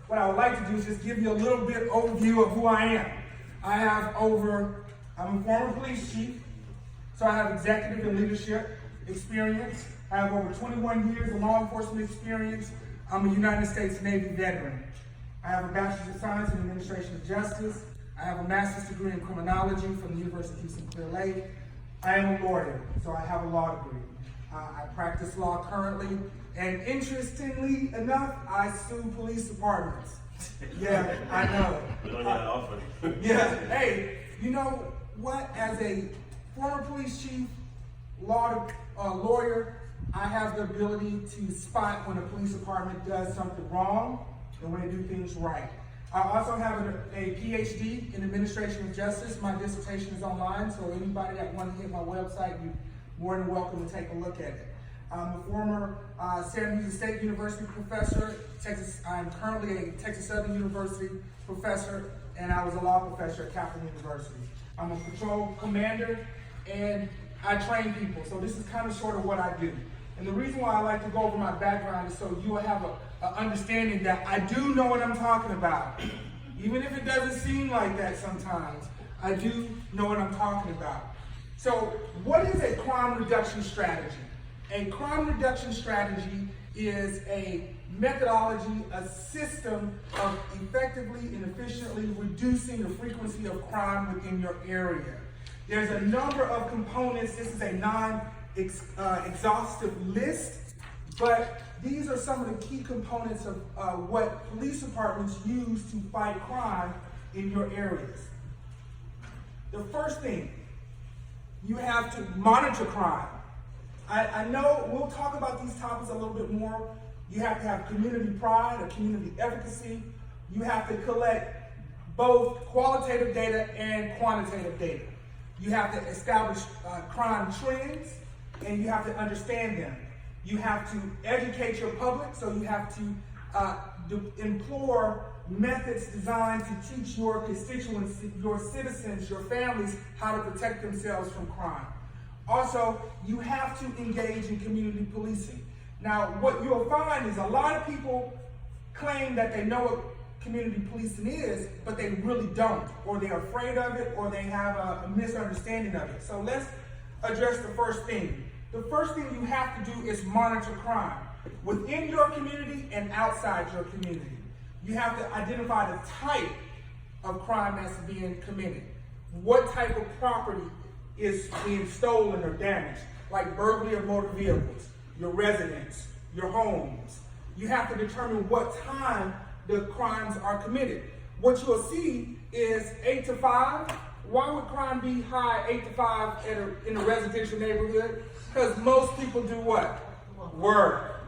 what I would like to do is just give you a little bit overview of who I am. I'm a former police chief, so I have executive and leadership experience. I have over 21 years of law enforcement experience. I'm a United States Navy veteran. I have a Bachelor's of Science in Administration of Justice. I have a master's degree in criminology from the University of Houston Clear Lake. I am a lawyer, so I have a law degree. I practice law currently, and interestingly enough, I sue police departments. Yeah, I know. We don't get often. Yeah, hey, you know what? As a former police chief, lawyer, I have the ability to spot when a police department does something wrong and when they do things right. I also have a PhD in administration of justice. My dissertation is online, so anybody that wants to hit my website, you're more than welcome to take a look at it. I'm a former San Jose State University professor. I'm currently a Texas Southern University professor, and I was a law professor at Kaplan University. I'm a patrol commander, and I train people. So this is kind of sort of what I do. And the reason why I like to go over my background is so you will have an understanding that I do know what I'm talking about. Even if it doesn't seem like that sometimes, I do know what I'm talking about. So what is a crime reduction strategy? A crime reduction strategy is a methodology, a system of effectively and efficiently reducing the frequency of crime within your area. There's a number of components. This is a non-exhaustive list, but these are some of the key components of what police departments use to fight crime in your areas. The first thing, you have to monitor crime. I know we'll talk about these topics a little bit more. You have to have community pride or community efficacy. You have to collect both qualitative data and quantitative data. You have to establish crime trends, and you have to understand them. You have to educate your public, so you have to employ methods designed to teach your constituents, your citizens, your families how to protect themselves from crime. Also, you have to engage in community policing. Now, what you'll find is a lot of people claim that they know what community policing is, but they really don't, or they're afraid of it, or they have a misunderstanding of it. So let's address the first thing. The first thing you have to do is monitor crime within your community and outside your community. You have to identify the type of crime that's being committed. What type of property is being stolen or damaged, like burglary of motor vehicles, your residence, your homes. You have to determine what time the crimes are committed. What you'll see is 8 to 5. Why would crime be high 8 to 5 in a residential neighborhood? Because most people do what? Work.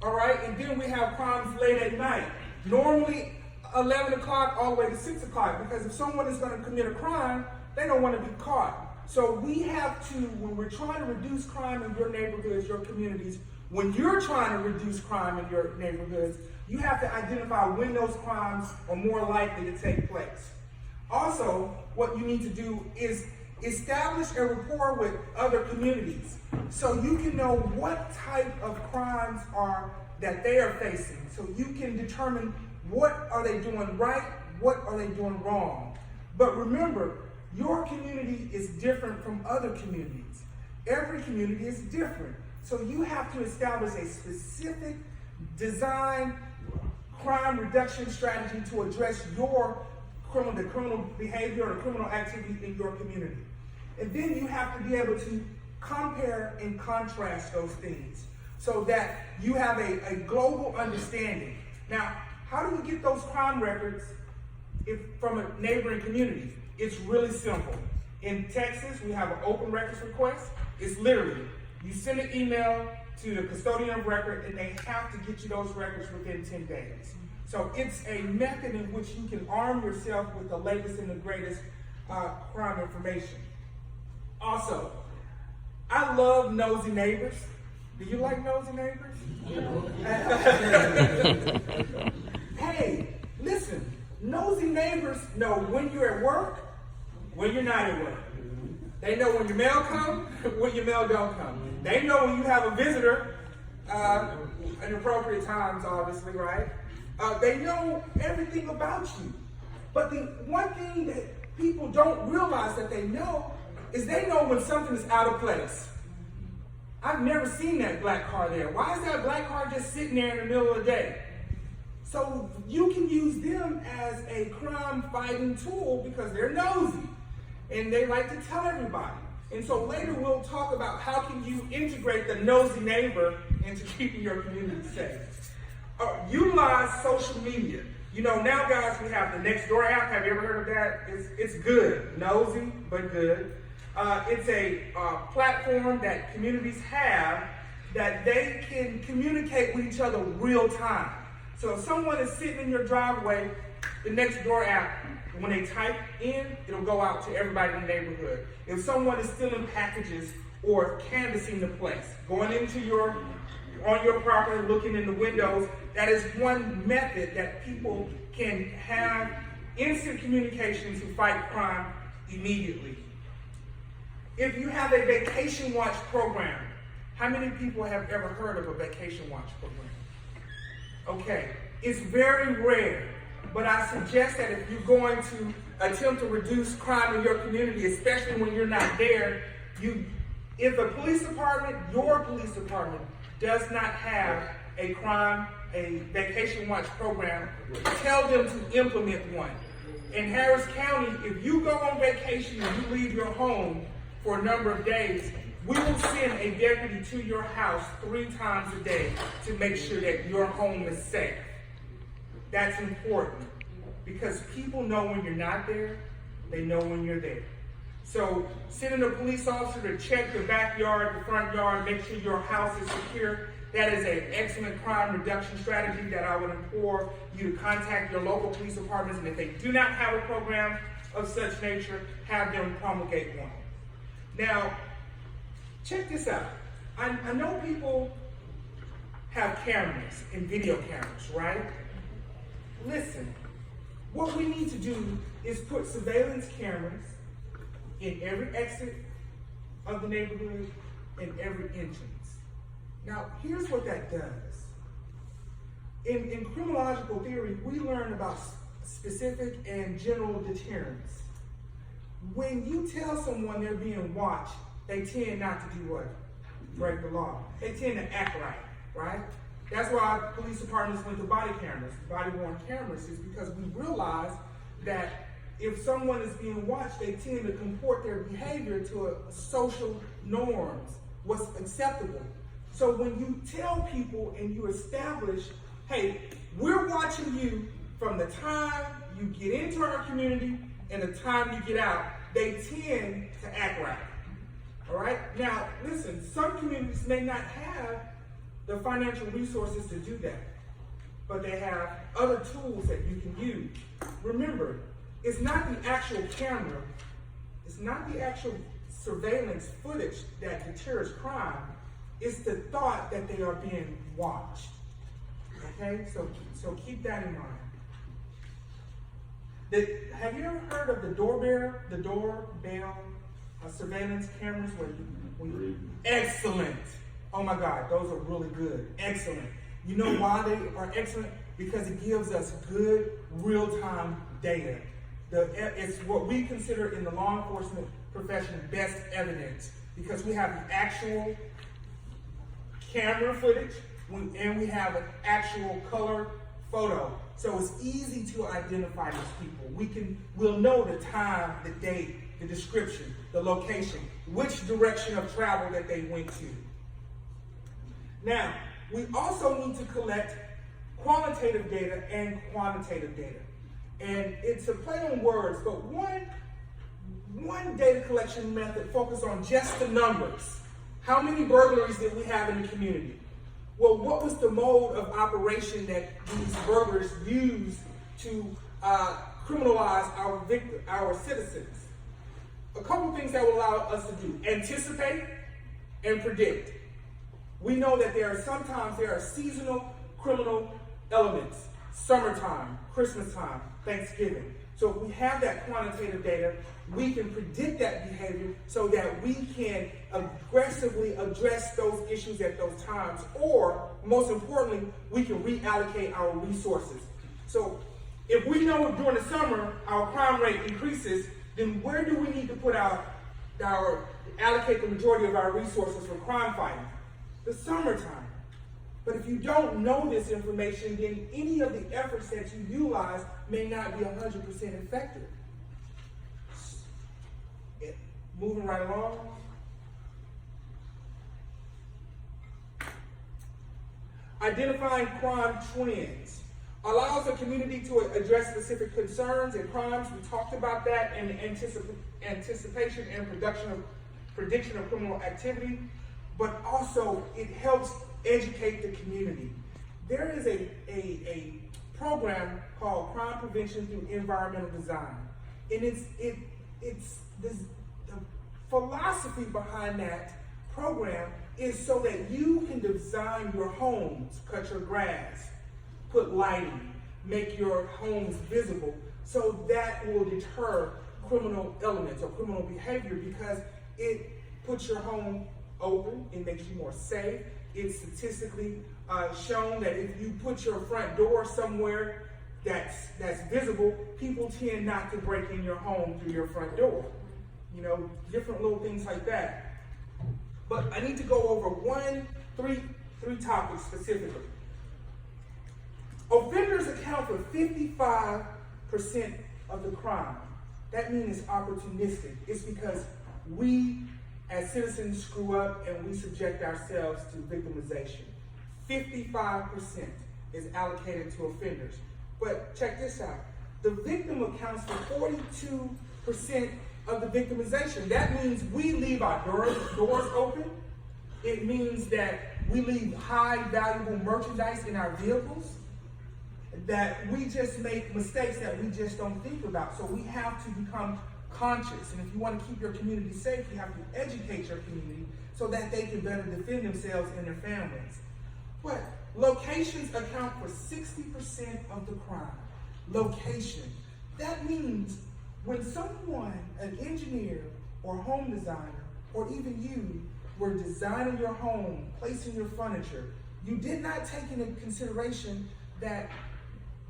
All right, and then we have crimes late at night. Normally 11 o'clock all the way to 6 o'clock, because if someone is going to commit a crime, they don't want to be caught. So we have to, when we're trying to reduce crime in your neighborhoods, your communities, when you're trying to reduce crime in your neighborhoods, you have to identify when those crimes are more likely to take place. Also, what you need to do is establish a rapport with other communities so you can know what type of crimes that they are facing. So you can determine what are they doing right, what are they doing wrong. But remember, your community is different from other communities. Every community is different. So you have to establish a specific design crime reduction strategy to address the criminal behavior or criminal activity in your community. And then you have to be able to compare and contrast those things so that you have a global understanding. Now, how do we get those crime records from a neighboring community? It's really simple. In Texas, we have an open records request. It's literally, you send an email to the custodian of record and they have to get you those records within 10 days. So it's a method in which you can arm yourself with the latest and the greatest crime information. Also, I love nosy neighbors. Do you like nosy neighbors? Hey, listen, nosy neighbors know when you're at work, when you're not at work. They know when your mail comes, when your mail don't come. They know when you have a visitor, at appropriate times, obviously, right? They know everything about you. But the one thing that people don't realize that they know is they know when something is out of place. I've never seen that black car there. Why is that black car just sitting there in the middle of the day? So you can use them as a crime fighting tool because they're nosy and they like to tell everybody. And so later we'll talk about how can you integrate the nosy neighbor into keeping your community safe. Utilize social media. You know, now guys, we have the Nextdoor app. Have you ever heard of that? It's good. Nosy, but good. It's a platform that communities have that they can communicate with each other real time. So if someone is sitting in your driveway, the Nextdoor app, when they type in, it'll go out to everybody in the neighborhood. If someone is stealing packages or canvassing the place, going on your property, looking in the windows, that is one method that people can have instant communication to fight crime immediately. If you have a vacation watch program, how many people have ever heard of a vacation watch program? Okay, it's very rare, but I suggest that if you're going to attempt to reduce crime in your community, especially when you're not there, if a police department, your police department, does not have a vacation watch program, tell them to implement one. In Harris County, if you go on vacation and you leave your home for a number of days, we will send a deputy to your house 3 times a day to make sure that your home is safe. That's important because people know when you're not there, they know when you're there. So sending a police officer to check the backyard, the front yard, make sure your house is secure, that is an excellent crime reduction strategy that I would implore you to contact your local police departments, and if they do not have a program of such nature, have them promulgate one. Now, check this out. I know people have cameras and video cameras, right? Listen, what we need to do is put surveillance cameras in every exit of the neighborhood and every entrance. Now, here's what that does. In criminological theory, we learn about specific and general deterrence. When you tell someone they're being watched, they tend not to do what? Break the law. They tend to act right? That's why police departments went to body cameras, body-worn cameras, is because we realized that if someone is being watched, they tend to comport their behavior to social norms, what's acceptable. So when you tell people and you establish, hey, we're watching you from the time you get into our community and the time you get out, they tend to act right. All right? Now, listen, some communities may not have the financial resources to do that, but they have other tools that you can use. Remember, it's not the actual camera, it's not the actual surveillance footage that deters crime, it's the thought that they are being watched. Okay, so keep that in mind. Have you ever heard of the doorbell surveillance cameras excellent. Oh my God, those are really good. Excellent. You know why they are excellent? Because it gives us good real-time data. It's what we consider in the law enforcement profession best evidence, because we have the actual camera footage and we have an actual color photo. So it's easy to identify these people. We'll know the time, the date, the description, the location, which direction of travel that they went to. Now, we also need to collect qualitative data and quantitative data. And it's a play on words, but one data collection method focuses on just the numbers. How many burglaries did we have in the community? Well, what was the mode of operation that these burglars used to criminalize our citizens? A couple things that will allow us to do: anticipate and predict. We know that there are seasonal criminal elements. summertime, Christmas time, Thanksgiving. So if we have that quantitative data, we can predict that behavior so that we can aggressively address those issues at those times, or most importantly, we can reallocate our resources. So if we know during the summer our crime rate increases, then where do we need to put allocate the majority of our resources for crime fighting? The summertime. But if you don't know this information, then any of the efforts that you utilize may not be 100% effective. Moving right along. Identifying crime trends allows the community to address specific concerns and crimes. We talked about that, and anticipation and prediction of criminal activity, but also it helps educate the community. There is a program called Crime Prevention Through Environmental Design, and the philosophy behind that program is so that you can design your homes, cut your grass, put lighting, make your homes visible, so that will deter criminal elements or criminal behavior, because it puts your home open, it makes you more safe. It's statistically shown that if you put your front door somewhere that's visible, people tend not to break in your home through your front door. You know, different little things like that. But I need to go over three topics specifically. Offenders account for 55% of the crime. That means it's opportunistic. It's because we as citizens screw up and we subject ourselves to victimization. 55% is allocated to offenders. But check this out. The victim accounts for 42% of the victimization. That means we leave our doors open. It means that we leave high valuable merchandise in our vehicles, that we just make mistakes that we just don't think about. So we have to become conscious. And if you want to keep your community safe, you have to educate your community so that they can better defend themselves and their families. But locations account for 60% of the crime. Location. That means when someone, an engineer or home designer, or even you, were designing your home, placing your furniture, you did not take into consideration that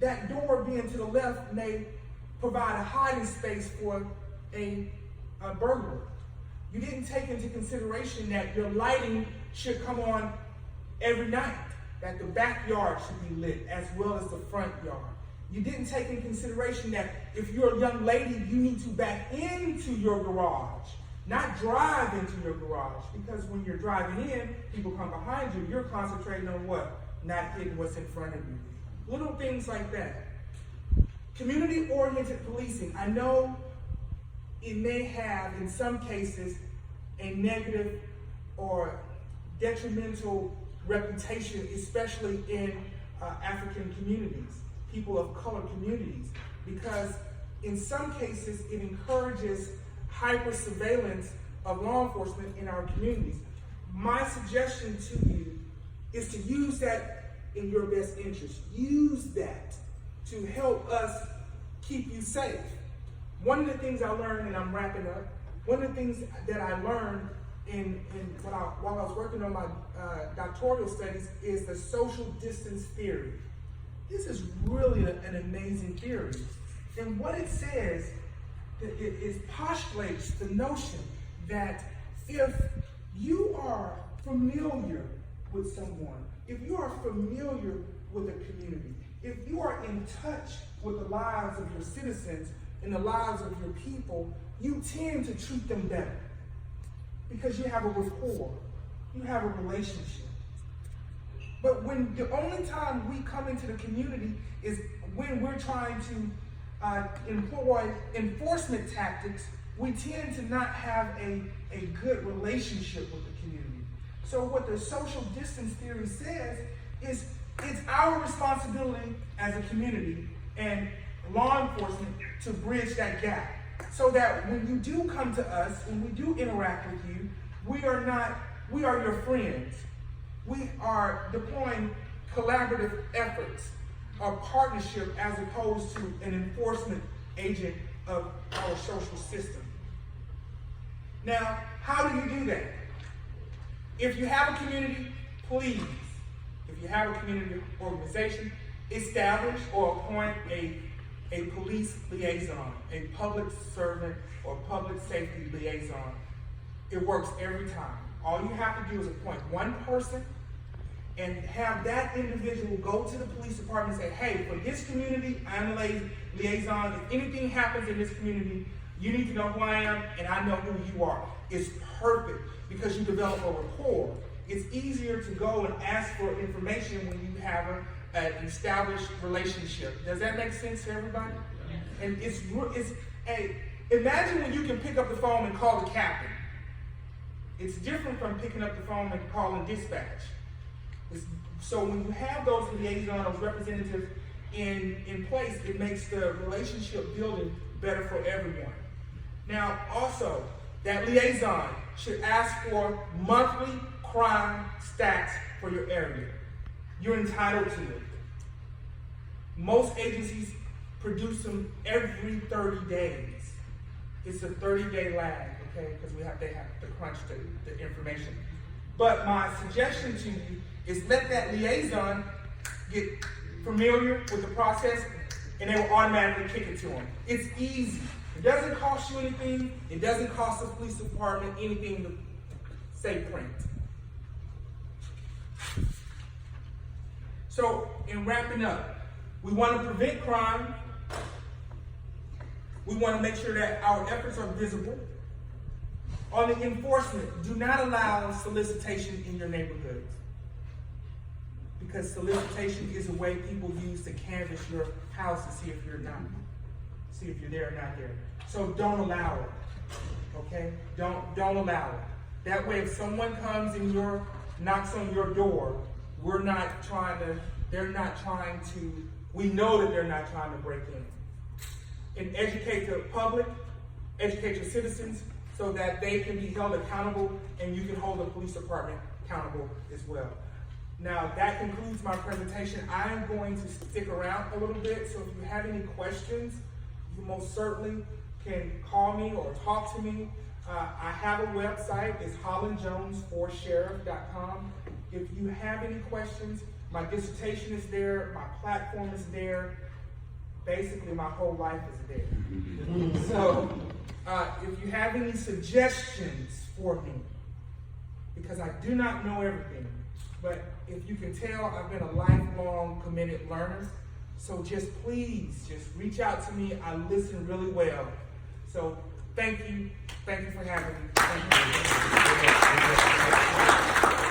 that door being to the left may provide a hiding space for a burglar. You didn't take into consideration that your lighting should come on every night, that the backyard should be lit as well as the front yard. You didn't take into consideration that if you're a young lady, you need to back into your garage, not drive into your garage, because when you're driving in, people come behind you, you're concentrating on what? Not hitting what's in front of you. Little things like that. Community-oriented policing. I know it may have, in some cases, a negative or detrimental reputation, especially in African communities, people of color communities, because in some cases it encourages hyper-surveillance of law enforcement in our communities. My suggestion to you is to use that in your best interest. Use that to help us keep you safe. One of the things I learned, and I'm wrapping up, one of the things that I learned while I was working on my doctoral studies is the social distance theory. This is really an amazing theory. And what it says, it postulates the notion that if you are familiar with someone, if you are familiar with a community, if you are in touch with the lives of your citizens and the lives of your people, you tend to treat them better because you have a rapport, you have a relationship. But when the only time we come into the community is when we're trying to employ enforcement tactics, we tend to not have a good relationship with the community. So what the social distance theory says is it's our responsibility as a community and law enforcement to bridge that gap, so that when you do come to us, when we do interact with you, we are your friends. We are deploying collaborative efforts a partnership as opposed to an enforcement agent of our social system. Now, how do you do that? If you have a community, please, if you have a community organization, establish or appoint a police liaison, a public servant or public safety liaison. It works every time. All you have to do is appoint one person and have that individual go to the police department and say, hey, for this community, I'm a liaison. If anything happens in this community, you need to know who I am and I know who you are. It's perfect because you develop a rapport. It's easier to go and ask for information when you have an established relationship. Does that make sense to everybody? And imagine when you can pick up the phone and call the captain. It's different from picking up the phone and calling dispatch. So when you have those liaisons, those representatives in place, it makes the relationship building better for everyone. Now, also, that liaison should ask for monthly crime stats for your area. You're entitled to it. Most agencies produce them every 30 days. It's a 30-day lag, okay, because they have to crunch the information. But my suggestion to you is let that liaison get familiar with the process and they will automatically kick it to them. It's easy. It doesn't cost you anything. It doesn't cost the police department anything to say print. So, in wrapping up, we want to prevent crime. We want to make sure that our efforts are visible. On the enforcement, do not allow solicitation in your neighborhoods. Because solicitation is a way people use to canvass your house to see if you're there or not there. So don't allow it. Okay? Don't allow it. That way, if someone comes and knocks on your door, we know that they're not trying to break in. And educate the public, educate your citizens so that they can be held accountable and you can hold the police department accountable as well. Now, that concludes my presentation. I am going to stick around a little bit, so if you have any questions, you most certainly can call me or talk to me. I have a website. It's hollandjones4sheriff.com. If you have any questions, my dissertation is there, my platform is there. Basically, my whole life is there. So, if you have any suggestions for me, because I do not know everything, but if you can tell, I've been a lifelong committed learner. So please reach out to me. I listen really well. So thank you for having me. Thank you.